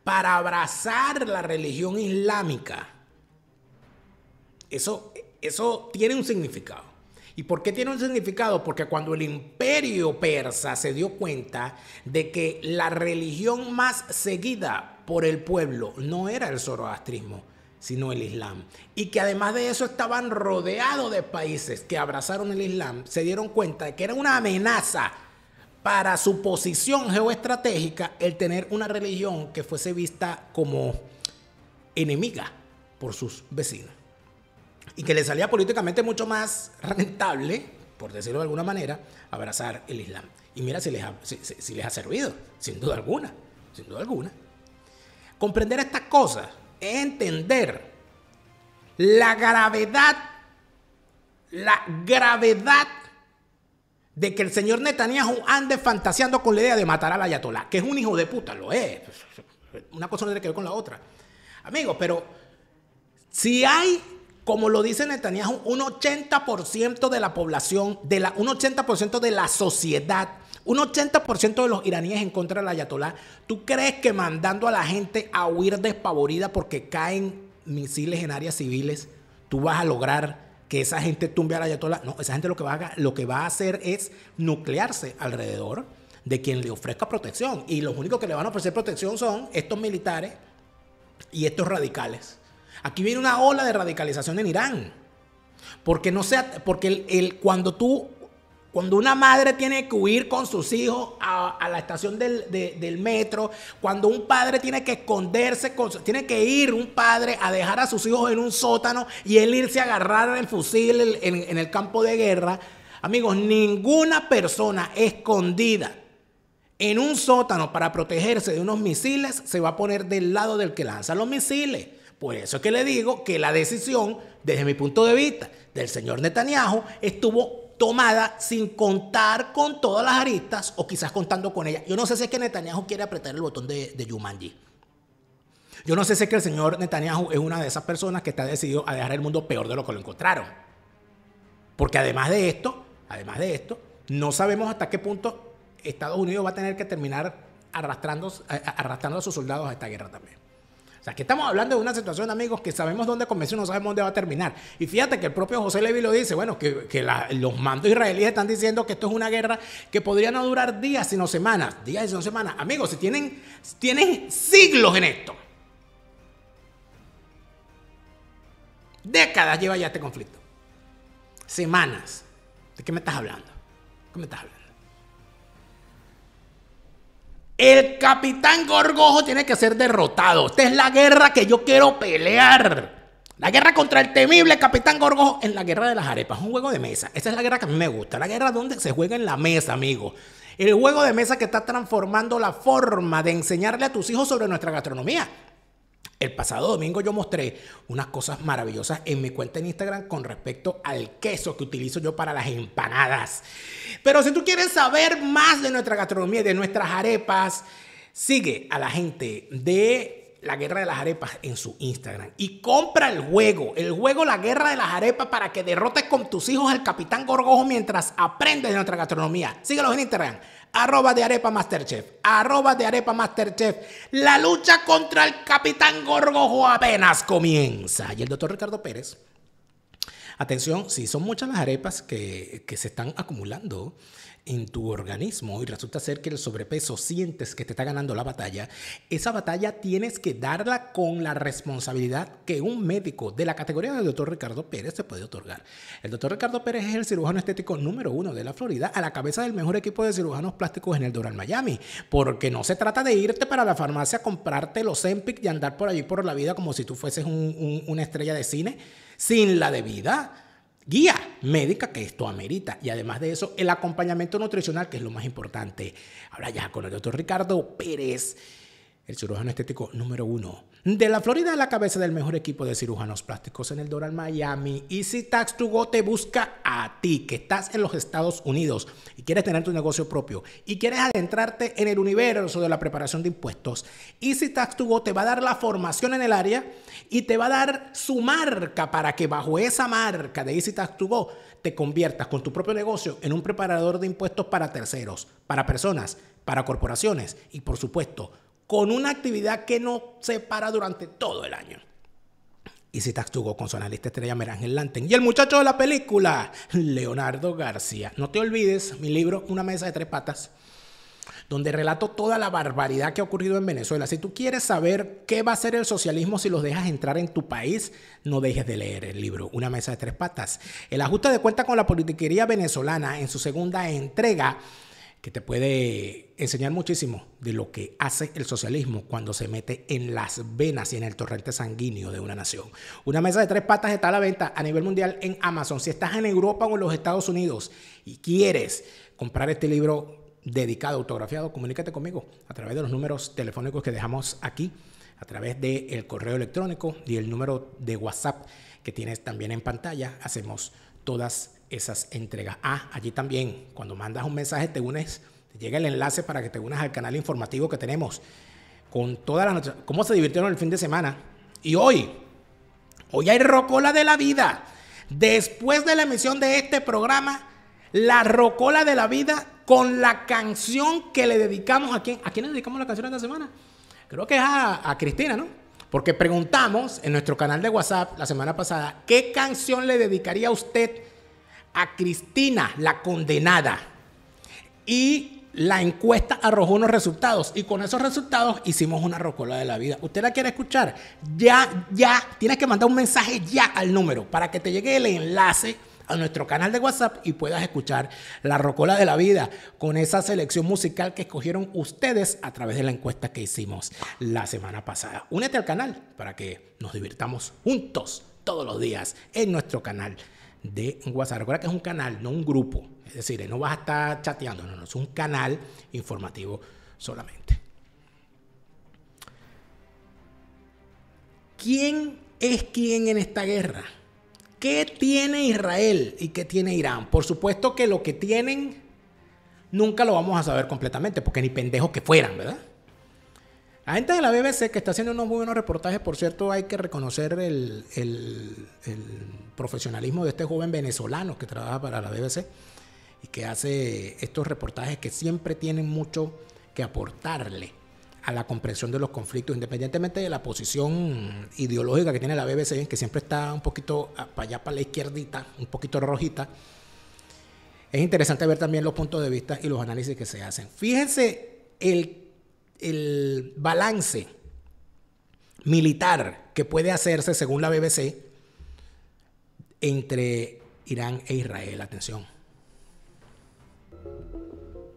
para abrazar la religión islámica. Eso tiene un significado. ¿Y por qué tiene un significado? Porque cuando el imperio persa se dio cuenta de que la religión más seguida por el pueblo no era el zoroastrismo, sino el islam, y que además de eso estaban rodeados de países que abrazaron el islam, se dieron cuenta de que era una amenaza para su posición geoestratégica el tener una religión que fuese vista como enemiga por sus vecinos. Y que le salía políticamente mucho más rentable, por decirlo de alguna manera, abrazar el Islam. Y mira si les ha servido, sin duda alguna, sin duda alguna. Comprender estas cosas es entender la gravedad de que el señor Netanyahu ande fantaseando con la idea de matar al ayatolá, que es un hijo de puta, lo es. Una cosa no tiene que ver con la otra. Amigos, pero si hay, como lo dice Netanyahu, un 80% de la población, un 80% de la sociedad, un 80% de los iraníes en contra del ayatolá, ¿tú crees que mandando a la gente a huir despavorida porque caen misiles en áreas civiles, tú vas a lograr que esa gente tumbe al ayatolá? No, esa gente lo que va a hacer es nuclearse alrededor de quien le ofrezca protección. Y los únicos que le van a ofrecer protección son estos militares y estos radicales. Aquí viene una ola de radicalización en Irán. Porque cuando una madre tiene que huir con sus hijos a la estación del metro, cuando un padre tiene que esconderse, tiene que ir un padre a dejar a sus hijos en un sótano y él irse a agarrar el fusil en el campo de guerra, amigos, ninguna persona escondida en un sótano para protegerse de unos misiles se va a poner del lado del que lanza los misiles. Por eso es que le digo que la decisión, desde mi punto de vista, del señor Netanyahu estuvo tomada sin contar con todas las aristas o quizás contando con ellas. Yo no sé si es que Netanyahu quiere apretar el botón de Jumanji. Yo no sé si es que el señor Netanyahu es una de esas personas que está decidido a dejar el mundo peor de lo que lo encontraron. Porque además de esto, no sabemos hasta qué punto Estados Unidos va a tener que terminar arrastrando a sus soldados a esta guerra también. O sea, que estamos hablando de una situación, amigos, que sabemos dónde comenzó y no sabemos dónde va a terminar. Y fíjate que el propio José Levi lo dice, bueno, los mandos israelíes están diciendo que esto es una guerra que podría no durar días, sino semanas. Días, sino semanas. Amigos, si tienen siglos en esto. Décadas lleva ya este conflicto. Semanas. ¿De qué me estás hablando? ¿Qué me estás hablando? El capitán Gorgojo tiene que ser derrotado. Esta es la guerra que yo quiero pelear. La guerra contra el temible capitán Gorgojo en la guerra de las arepas. Un juego de mesa. Esa es la guerra que a mí me gusta. La guerra donde se juega en la mesa, amigo. El juego de mesa que está transformando la forma de enseñarle a tus hijos sobre nuestra gastronomía. El pasado domingo yo mostré unas cosas maravillosas en mi cuenta en Instagram con respecto al queso que utilizo yo para las empanadas. Pero si tú quieres saber más de nuestra gastronomía y de nuestras arepas, sigue a la gente de La Guerra de las Arepas en su Instagram y compra el juego La Guerra de las Arepas, para que derrotes con tus hijos al capitán Gorgojo mientras aprendes de nuestra gastronomía. Síguelos en Instagram. @dearepamasterchef. @dearepamasterchef. La lucha contra el capitán Gorgojo apenas comienza. Y el doctor Ricardo Pérez, atención, si son muchas las arepas que se están acumulando en tu organismo y resulta ser que el sobrepeso sientes que te está ganando la batalla, esa batalla tienes que darla con la responsabilidad que un médico de la categoría del doctor Ricardo Pérez te puede otorgar. El doctor Ricardo Pérez es el cirujano estético número 1 de la Florida, a la cabeza del mejor equipo de cirujanos plásticos en el Doral Miami, porque no se trata de irte para la farmacia a comprarte los Ozempic y andar por allí por la vida como si tú fueses una estrella de cine sin la debida guía médica que esto amerita. Y además de eso, el acompañamiento nutricional, que es lo más importante. Ahora ya con el doctor Ricardo Pérez, el cirujano estético número 1 de la Florida, a la cabeza del mejor equipo de cirujanos plásticos en el Doral Miami. Easy Tax to Go te busca a ti, que estás en los Estados Unidos y quieres tener tu negocio propio y quieres adentrarte en el universo de la preparación de impuestos. Easy Tax to Go te va a dar la formación en el área y te va a dar su marca para que bajo esa marca de Easy Tax to Go te conviertas con tu propio negocio en un preparador de impuestos para terceros, para personas, para corporaciones y, por supuesto, con una actividad que no se para durante todo el año. Easy Tax to Go con su analista estrella Merangel Lanten y el muchacho de la película, Leonardo García. No te olvides mi libro, Una Mesa de Tres Patas, donde relato toda la barbaridad que ha ocurrido en Venezuela. Si tú quieres saber qué va a hacer el socialismo si los dejas entrar en tu país, no dejes de leer el libro Una Mesa de Tres Patas. El ajuste de cuenta con la politiquería venezolana en su segunda entrega, que te puede enseñar muchísimo de lo que hace el socialismo cuando se mete en las venas y en el torrente sanguíneo de una nación. Una Mesa de Tres Patas está a la venta a nivel mundial en Amazon. Si estás en Europa o en los Estados Unidos y quieres comprar este libro dedicado, autografiado, comunícate conmigo a través de los números telefónicos que dejamos aquí, a través del correo electrónico y el número de WhatsApp que tienes también en pantalla. Hacemos todas esas entregas. Allí también, cuando mandas un mensaje, te llega el enlace para que te unas al canal informativo que tenemos con todas las noticias, cómo se divirtieron el fin de semana. Y hoy hay Rocola de la Vida. Después de la emisión de este programa, la Rocola de la Vida con la canción que le dedicamos a quién le dedicamos la canción esta semana. Creo que es a Cristina, ¿no? Porque preguntamos en nuestro canal de WhatsApp la semana pasada, ¿qué canción le dedicaría a usted a Cristina, la condenada? Y la encuesta arrojó unos resultados y con esos resultados hicimos una Rocola de la Vida. ¿Usted la quiere escuchar? Ya, tienes que mandar un mensaje ya al número para que te llegue el enlace a nuestro canal de WhatsApp y puedas escuchar la Rocola de la Vida con esa selección musical que escogieron ustedes a través de la encuesta que hicimos la semana pasada. Únete al canal para que nos divirtamos juntos todos los días en nuestro canal de WhatsApp. Recuerda que es un canal, no un grupo. Es decir, no vas a estar chateando, no, es un canal informativo solamente. ¿Quién es quién en esta guerra? ¿Qué tiene Israel y qué tiene Irán? Por supuesto que lo que tienen nunca lo vamos a saber completamente, porque ni pendejos que fueran, ¿verdad? La gente de la BBC que está haciendo unos muy buenos reportajes, por cierto, hay que reconocer el profesionalismo de este joven venezolano que trabaja para la BBC y que hace estos reportajes que siempre tienen mucho que aportarle a la comprensión de los conflictos, independientemente de la posición ideológica que tiene la BBC, que siempre está un poquito para allá, para la izquierdita, un poquito rojita. Es interesante ver también los puntos de vista y los análisis que se hacen. Fíjense el balance militar que puede hacerse, según la BBC, entre Irán e Israel. Atención.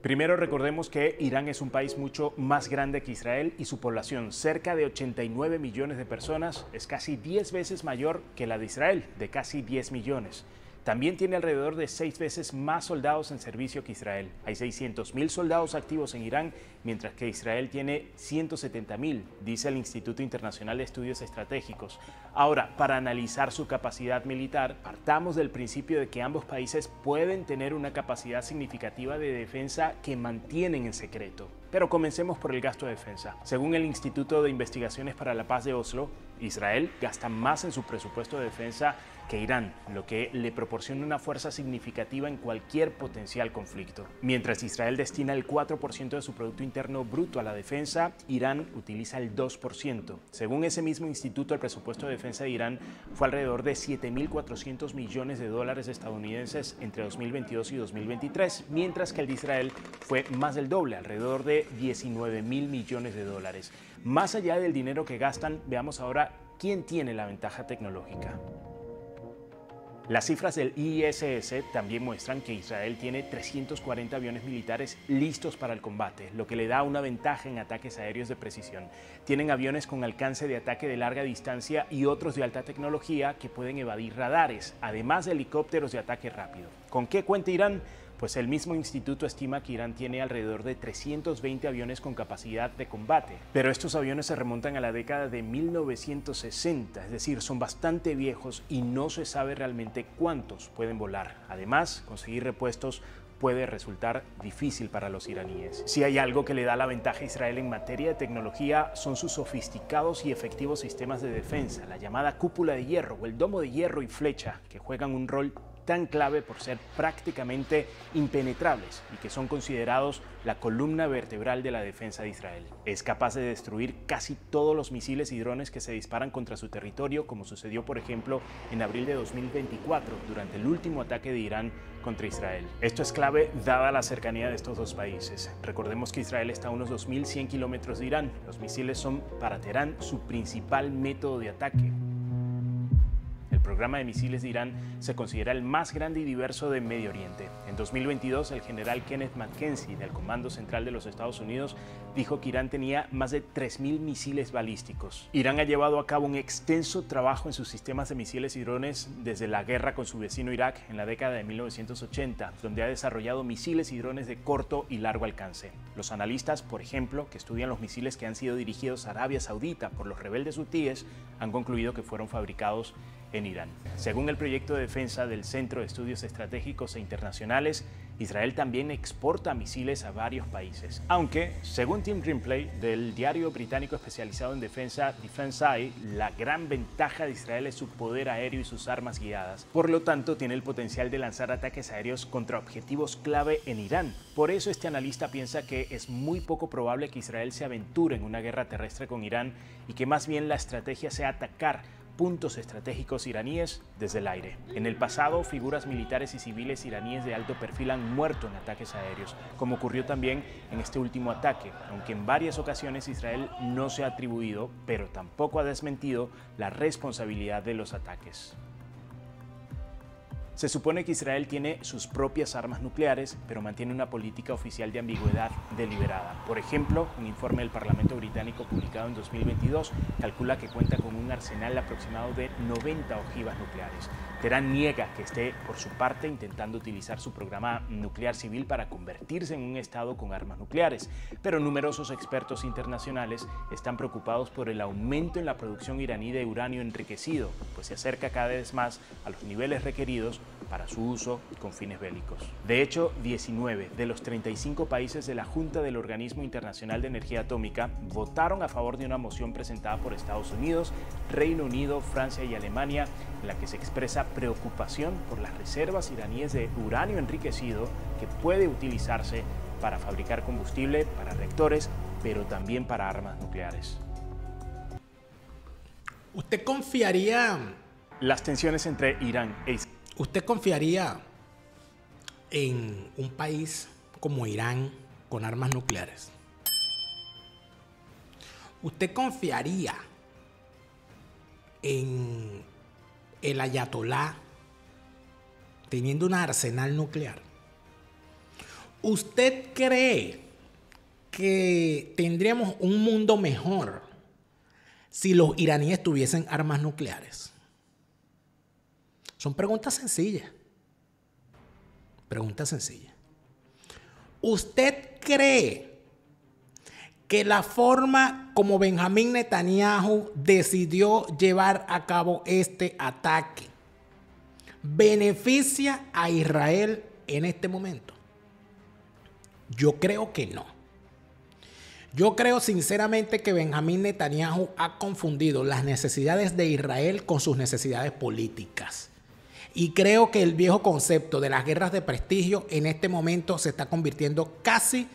Primero recordemos que Irán es un país mucho más grande que Israel y su población, cerca de 89 millones de personas, es casi 10 veces mayor que la de Israel, de casi 10 millones. También tiene alrededor de 6 veces más soldados en servicio que Israel. Hay 600.000 soldados activos en Irán, mientras que Israel tiene 170.000, dice el Instituto Internacional de Estudios Estratégicos. Ahora, para analizar su capacidad militar, partamos del principio de que ambos países pueden tener una capacidad significativa de defensa que mantienen en secreto. Pero comencemos por el gasto de defensa. Según el Instituto de Investigaciones para la Paz de Oslo, Israel gasta más en su presupuesto de defensa que Irán, lo que le proporciona una fuerza significativa en cualquier potencial conflicto. Mientras Israel destina el 4% de su Producto Interno Bruto a la defensa, Irán utiliza el 2%. Según ese mismo instituto, el presupuesto de defensa de Irán fue alrededor de 7.400 millones de dólares estadounidenses entre 2022 y 2023, mientras que el de Israel fue más del doble, alrededor de 19.000 millones de dólares. Más allá del dinero que gastan, veamos ahora quién tiene la ventaja tecnológica. Las cifras del ISS también muestran que Israel tiene 340 aviones militares listos para el combate, lo que le da una ventaja en ataques aéreos de precisión. Tienen aviones con alcance de ataque de larga distancia y otros de alta tecnología que pueden evadir radares, además de helicópteros de ataque rápido. ¿Con qué cuenta Irán? Pues el mismo instituto estima que Irán tiene alrededor de 320 aviones con capacidad de combate. Pero estos aviones se remontan a la década de 1960, es decir, son bastante viejos y no se sabe realmente cuántos pueden volar. Además, conseguir repuestos puede resultar difícil para los iraníes. Si hay algo que le da la ventaja a Israel en materia de tecnología, son sus sofisticados y efectivos sistemas de defensa, la llamada cúpula de hierro o el domo de hierro y flecha, que juegan un rol tan clave por ser prácticamente impenetrables y que son considerados la columna vertebral de la defensa de Israel. Es capaz de destruir casi todos los misiles y drones que se disparan contra su territorio, como sucedió, por ejemplo, en abril de 2024, durante el último ataque de Irán contra Israel. Esto es clave dada la cercanía de estos dos países. Recordemos que Israel está a unos 2.100 kilómetros de Irán. Los misiles son para Teherán su principal método de ataque. El programa de misiles de Irán se considera el más grande y diverso de Medio Oriente. En 2022, el general Kenneth McKenzie, del Comando Central de los Estados Unidos, dijo que Irán tenía más de 3.000 misiles balísticos. Irán ha llevado a cabo un extenso trabajo en sus sistemas de misiles y drones desde la guerra con su vecino Irak en la década de 1980, donde ha desarrollado misiles y drones de corto y largo alcance. Los analistas, por ejemplo, que estudian los misiles que han sido dirigidos a Arabia Saudita por los rebeldes hutíes, han concluido que fueron fabricados en Irán. Según el proyecto de defensa del Centro de Estudios Estratégicos e Internacionales, Israel también exporta misiles a varios países. Aunque, según Tim Grimplay, del diario británico especializado en defensa Defense Eye, la gran ventaja de Israel es su poder aéreo y sus armas guiadas. Por lo tanto, tiene el potencial de lanzar ataques aéreos contra objetivos clave en Irán. Por eso este analista piensa que es muy poco probable que Israel se aventure en una guerra terrestre con Irán y que más bien la estrategia sea atacar puntos estratégicos iraníes desde el aire. En el pasado, figuras militares y civiles iraníes de alto perfil han muerto en ataques aéreos, como ocurrió también en este último ataque, aunque en varias ocasiones Israel no se ha atribuido, pero tampoco ha desmentido la responsabilidad de los ataques. Se supone que Israel tiene sus propias armas nucleares, pero mantiene una política oficial de ambigüedad deliberada. Por ejemplo, un informe del Parlamento británico publicado en 2022 calcula que cuenta con un arsenal aproximado de 90 ojivas nucleares. Teherán niega que esté, por su parte, intentando utilizar su programa nuclear civil para convertirse en un estado con armas nucleares, pero numerosos expertos internacionales están preocupados por el aumento en la producción iraní de uranio enriquecido, pues se acerca cada vez más a los niveles requeridos para su uso con fines bélicos. De hecho, 19 de los 35 países de la Junta del Organismo Internacional de Energía Atómica votaron a favor de una moción presentada por Estados Unidos, Reino Unido, Francia y Alemania, en la que se expresa preocupación por las reservas iraníes de uranio enriquecido que puede utilizarse para fabricar combustible para reactores, pero también para armas nucleares. ¿Usted confiaría Las tensiones entre Irán e Israel. ¿Usted confiaría en un país como Irán con armas nucleares? ¿Usted confiaría en el ayatolá teniendo un arsenal nuclear? ¿Usted cree que tendríamos un mundo mejor si los iraníes tuviesen armas nucleares? Son preguntas sencillas. Preguntas sencillas. ¿Usted cree que la forma como Benjamín Netanyahu decidió llevar a cabo este ataque beneficia a Israel en este momento? Yo creo que no. Yo creo sinceramente que Benjamín Netanyahu ha confundido las necesidades de Israel con sus necesidades políticas. Y creo que el viejo concepto de las guerras de prestigio en este momento se está convirtiendo casi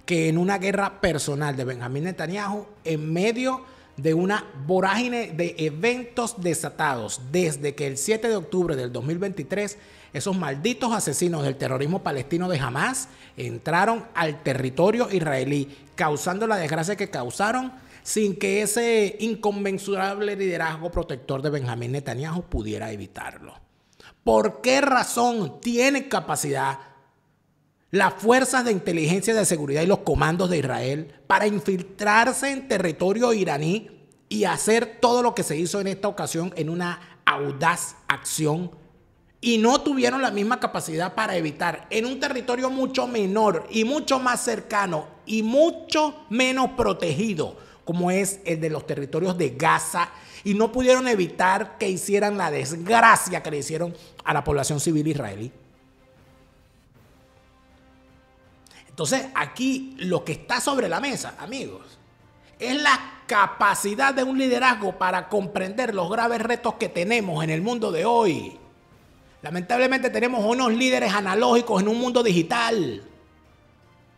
que en una guerra personal de Benjamín Netanyahu en medio de una vorágine de eventos desatados desde que el 7 de octubre del 2023 esos malditos asesinos del terrorismo palestino de Hamas entraron al territorio israelí, causando la desgracia que causaron sin que ese inconmensurable liderazgo protector de Benjamín Netanyahu pudiera evitarlo. ¿Por qué razón tienen capacidad las fuerzas de inteligencia de seguridad y los comandos de Israel para infiltrarse en territorio iraní y hacer todo lo que se hizo en esta ocasión en una audaz acción? Y no tuvieron la misma capacidad para evitar en un territorio mucho menor y mucho más cercano y mucho menos protegido como es el de los territorios de Gaza, y no pudieron evitar que hicieran la desgracia que le hicieron a la población civil israelí. Entonces, aquí lo que está sobre la mesa, amigos, es la capacidad de un liderazgo para comprender los graves retos que tenemos en el mundo de hoy. Lamentablemente tenemos unos líderes analógicos en un mundo digital.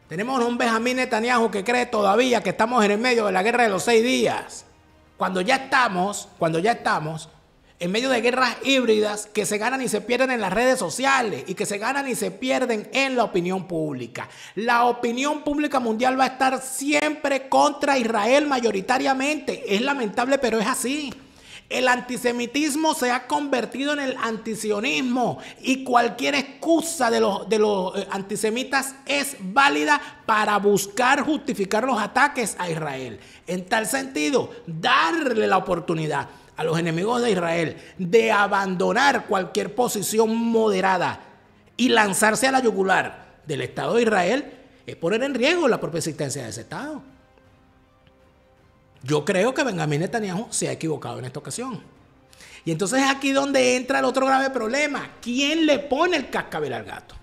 Tenemos un Benjamín Netanyahu que cree todavía que estamos en el medio de la guerra de los 6 días. Cuando ya estamos en medio de guerras híbridas que se ganan y se pierden en las redes sociales y que se ganan y se pierden en la opinión pública. La opinión pública mundial va a estar siempre contra Israel mayoritariamente. Es lamentable, pero es así. El antisemitismo se ha convertido en el antisionismo y cualquier excusa de los antisemitas es válida para buscar justificar los ataques a Israel. En tal sentido, darle la oportunidad a los enemigos de Israel de abandonar cualquier posición moderada y lanzarse a la yugular del Estado de Israel es poner en riesgo la propia existencia de ese Estado. Yo creo que Benjamín Netanyahu se ha equivocado en esta ocasión. Y entonces es aquí donde entra el otro grave problema. ¿Quién le pone el cascabel al gato?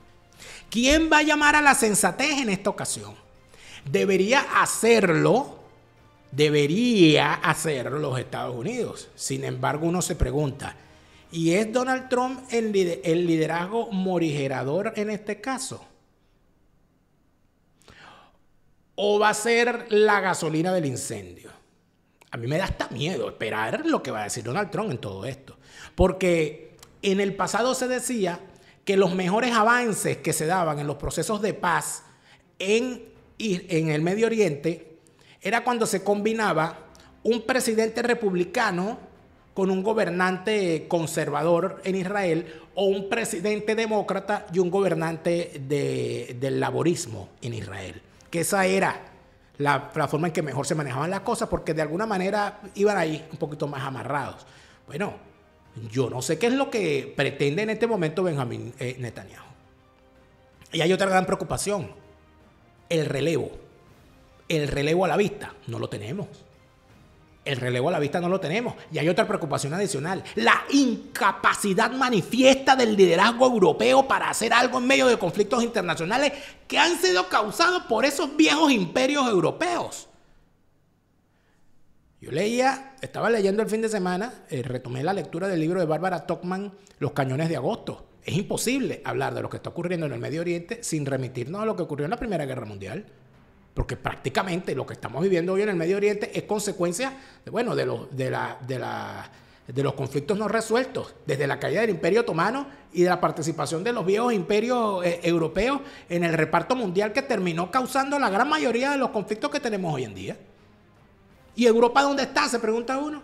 ¿Quién va a llamar a la sensatez en esta ocasión? Debería hacerlo los Estados Unidos. Sin embargo, uno se pregunta, ¿y es Donald Trump el liderazgo morigerador en este caso? ¿O va a ser la gasolina del incendio? A mí me da hasta miedo esperar lo que va a decir Donald Trump en todo esto. Porque en el pasado se decía que los mejores avances que se daban en los procesos de paz en el Medio Oriente era cuando se combinaba un presidente republicano con un gobernante conservador en Israel o un presidente demócrata y un gobernante del laborismo en Israel. Que esa era la forma en que mejor se manejaban las cosas porque de alguna manera iban ahí un poquito más amarrados. Bueno, yo no sé qué es lo que pretende en este momento Benjamín Netanyahu. Y hay otra gran preocupación, el relevo. El relevo a la vista, no lo tenemos. El relevo a la vista no lo tenemos. Y hay otra preocupación adicional. La incapacidad manifiesta del liderazgo europeo para hacer algo en medio de conflictos internacionales que han sido causados por esos viejos imperios europeos. Yo estaba leyendo el fin de semana, retomé la lectura del libro de Barbara Tuchman, Los cañones de agosto. Es imposible hablar de lo que está ocurriendo en el Medio Oriente sin remitirnos a lo que ocurrió en la Primera Guerra Mundial. Porque prácticamente lo que estamos viviendo hoy en el Medio Oriente es consecuencia de los conflictos no resueltos, desde la caída del Imperio Otomano y de la participación de los viejos imperios europeos en el reparto mundial que terminó causando la gran mayoría de los conflictos que tenemos hoy en día. ¿Y Europa dónde está? Se pregunta uno.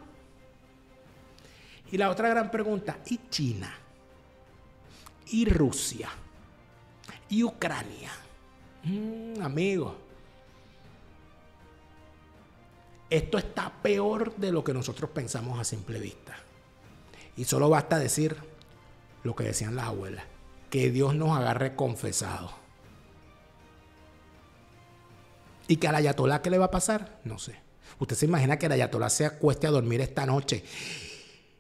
Y la otra gran pregunta, ¿y China? ¿Y Rusia? ¿Y Ucrania? Amigos. Esto está peor de lo que nosotros pensamos a simple vista. Y solo basta decir lo que decían las abuelas. Que Dios nos agarre confesados. ¿Y que al ayatolá qué le va a pasar? No sé. Usted se imagina que el ayatolá se acueste a dormir esta noche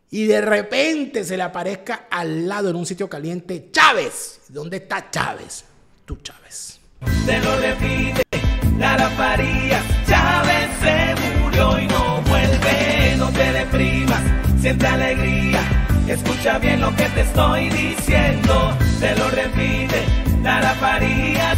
y de repente se le aparezca al lado en un sitio caliente Chávez. ¿Dónde está Chávez? Tú, Chávez. Te lo repite Lara Farías. Chávez se murió y no vuelve. No te deprimas, siente alegría. Escucha bien lo que te estoy diciendo. Te lo repite Lara Farías.